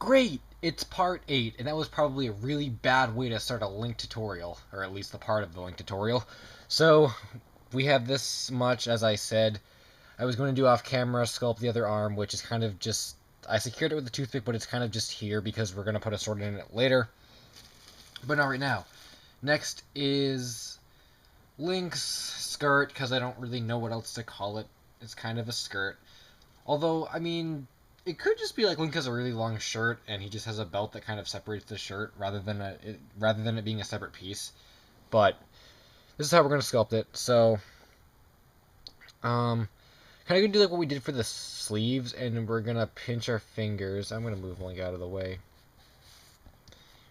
Great! It's part 8, and that was probably a really bad way to start a Link tutorial, or at least the part of the Link tutorial. So, we have this much, as I said. I was going to do off camera, sculpt the other arm, which is kind of just... I secured it with a toothpick, but it's kind of just here because we're going to put a sword in it later. But not right now. Next is Link's skirt, because I don't really know what else to call it. It's kind of a skirt. Although, I mean, it could just be like Link has a really long shirt and he just has a belt that kind of separates the shirt rather than it being a separate piece. But this is how we're gonna sculpt it. So, kind of gonna do like what we did for the sleeves, and we're gonna pinch our fingers. I'm gonna move Link out of the way.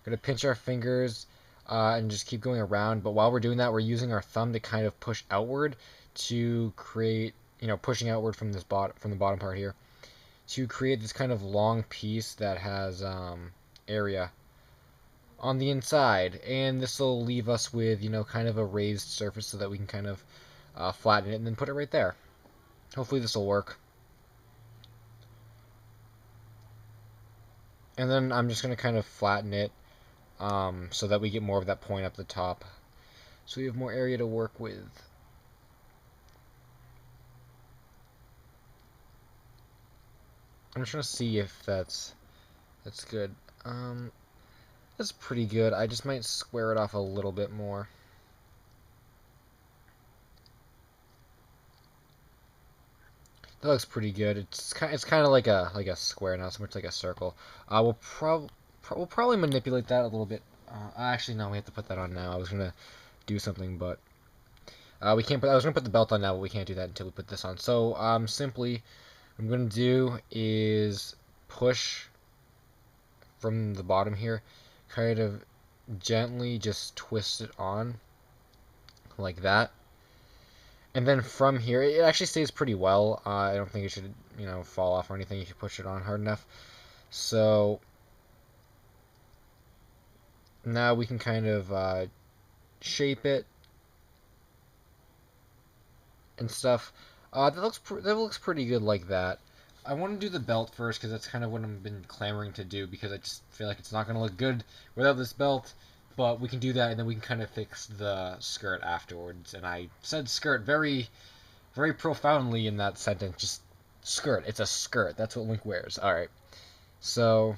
We're gonna pinch our fingers and just keep going around. But while we're doing that, we're using our thumb to kind of push outward to create, pushing outward from the bottom part here, to create this kind of long piece that has area on the inside, and this will leave us with kind of a raised surface so that we can kind of flatten it and then put it right there. Hopefully this will work. And then I'm just going to kind of flatten it so that we get more of that point up the top, so we have more area to work with. I'm just trying to see if that's good. That's pretty good. I just might square it off a little bit more. That looks pretty good. It's kind of like a square, not so much like a circle. We'll probably manipulate that a little bit. Actually, no, we have to put that on now. I was gonna do something, but we can't put. I was gonna put the belt on now, but we can't do that until we put this on. So simply, what I'm gonna do is push from the bottom here, kind of gently just twist it on like that. And then from here, it actually stays pretty well. I don't think it should, fall off or anything if you push it on hard enough. So now we can kind of shape it and stuff. That looks pretty good like that. I want to do the belt first because that's kind of what I've been clamoring to do, because I just feel like it's not going to look good without this belt. But we can do that, and then we can kind of fix the skirt afterwards. And I said skirt very, very profoundly in that sentence. Just skirt. It's a skirt. That's what Link wears. All right. So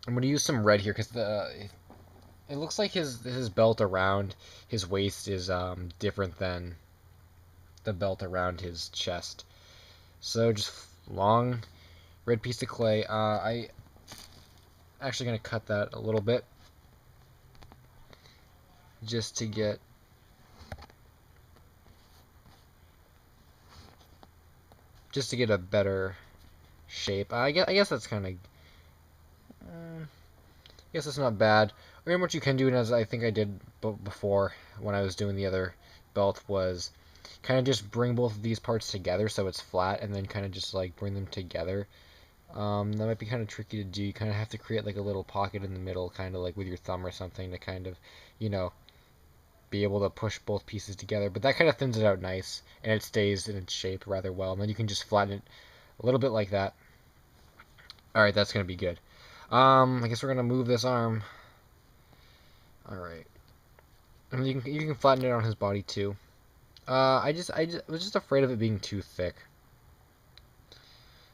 I'm gonna use some red here because it looks like his belt around his waist is different than the belt around his chest. So just long red piece of clay. I actually gonna cut that a little bit just to get a better shape. I guess that's kind of I guess that's not bad. Or what you can do, and as I think I did before when I was doing the other belt, was kind of just bring both of these parts together so it's flat, and then kind of just like bring them together. That might be kind of tricky to do. You kind of have to create like a little pocket in the middle, kind of like with your thumb or something, to kind of, be able to push both pieces together. But that kind of thins it out nice, and it stays in its shape rather well. And then you can just flatten it a little bit like that. Alright, that's going to be good. I guess we're going to move this arm. Alright. And you can flatten it on his body too. I was just afraid of it being too thick.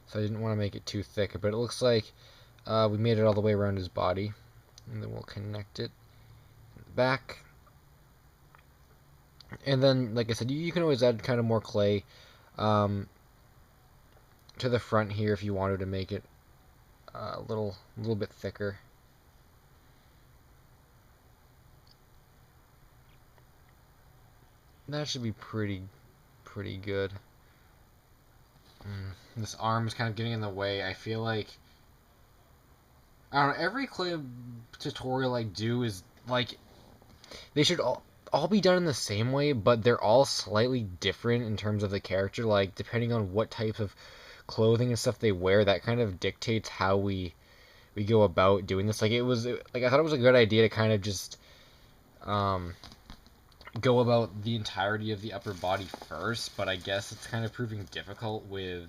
So I didn't want to make it too thick, but it looks like we made it all the way around his body. And then we'll connect it in the back. And then, like I said, you can always add kind of more clay to the front here if you wanted to make it a little bit thicker. That should be pretty good. This arm is kind of getting in the way. I feel like, I don't know, every clay tutorial I do is like, they should all be done in the same way, but they're all slightly different in terms of the character. Like, depending on what type of clothing and stuff they wear, that kind of dictates how we go about doing this. Like, I thought it was a good idea to kind of just go about the entirety of the upper body first, but I guess it's kind of proving difficult with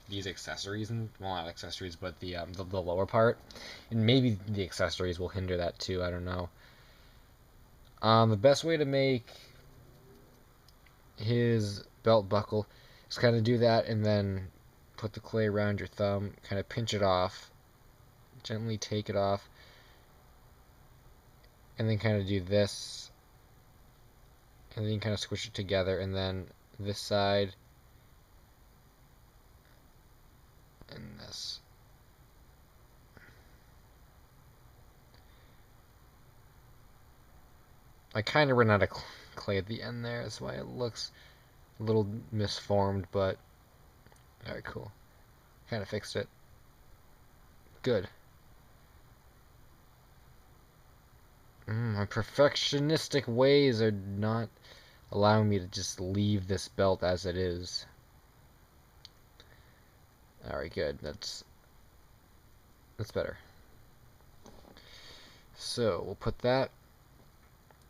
these accessories, and well, not accessories, but the lower part, and maybe the accessories will hinder that too. I don't know. The best way to make his belt buckle is kind of do that, and then put the clay around your thumb, kind of pinch it off, gently take it off, and then kind of do this, and then you kind of squish it together, and then this side and this. I kind of ran out of clay at the end there, that's why it looks a little misformed, but alright, cool. Kind of fixed it. Good. My perfectionistic ways are not allowing me to just leave this belt as it is. Alright, good. That's better. So we'll put that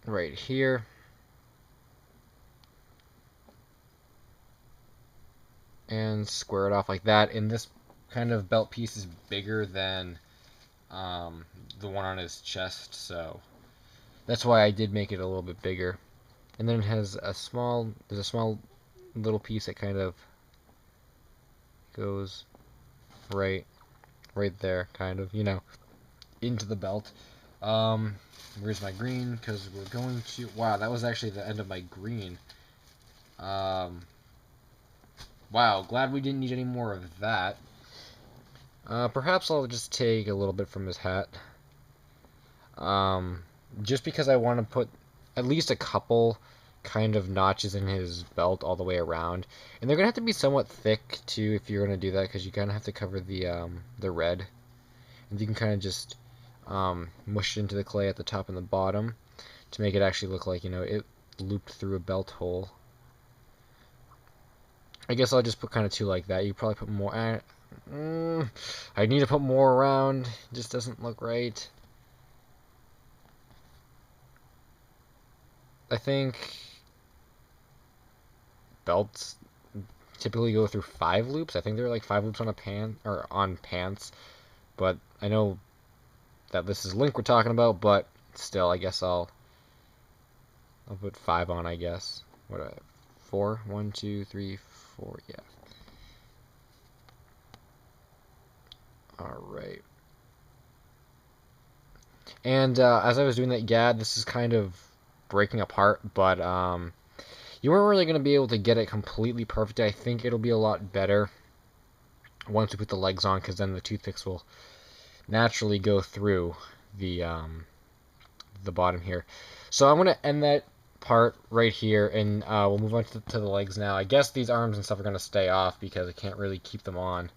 right here. And square it off like that. And this kind of belt piece is bigger than the one on his chest, so that's why I did make it a little bit bigger. And then it has there's a small little piece that kind of goes right there, kind of, into the belt. Where's my green? Because we're going to... Wow, that was actually the end of my green. Wow, glad we didn't need any more of that. Perhaps I'll just take a little bit from his hat. Just because I want to put at least a couple kind of notches in his belt all the way around. And they're going to have to be somewhat thick, too, if you're going to do that, because you kind of have to cover the red. And you can kind of just mush it into the clay at the top and the bottom to make it actually look like, it looped through a belt hole. I guess I'll just put kind of two like that. You probably put more. I need to put more around. It just doesn't look right. I think belts typically go through 5 loops. I think there are like 5 loops on a on pants. But I know that this is link we're talking about, but still, I guess I'll put 5 on, I guess. What, 4? 1, 2, 3, 4, yeah. Alright. And as I was doing that, yeah, this is kind of breaking apart, but you weren't really going to be able to get it completely perfect. I think it'll be a lot better once we put the legs on, because then the toothpicks will naturally go through the bottom here. So I'm going to end that part right here, and we'll move on to the legs now. I guess these arms and stuff are going to stay off because I can't really keep them on.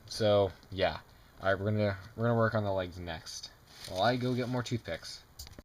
So yeah, all right, we're gonna work on the legs next while I go get more toothpicks.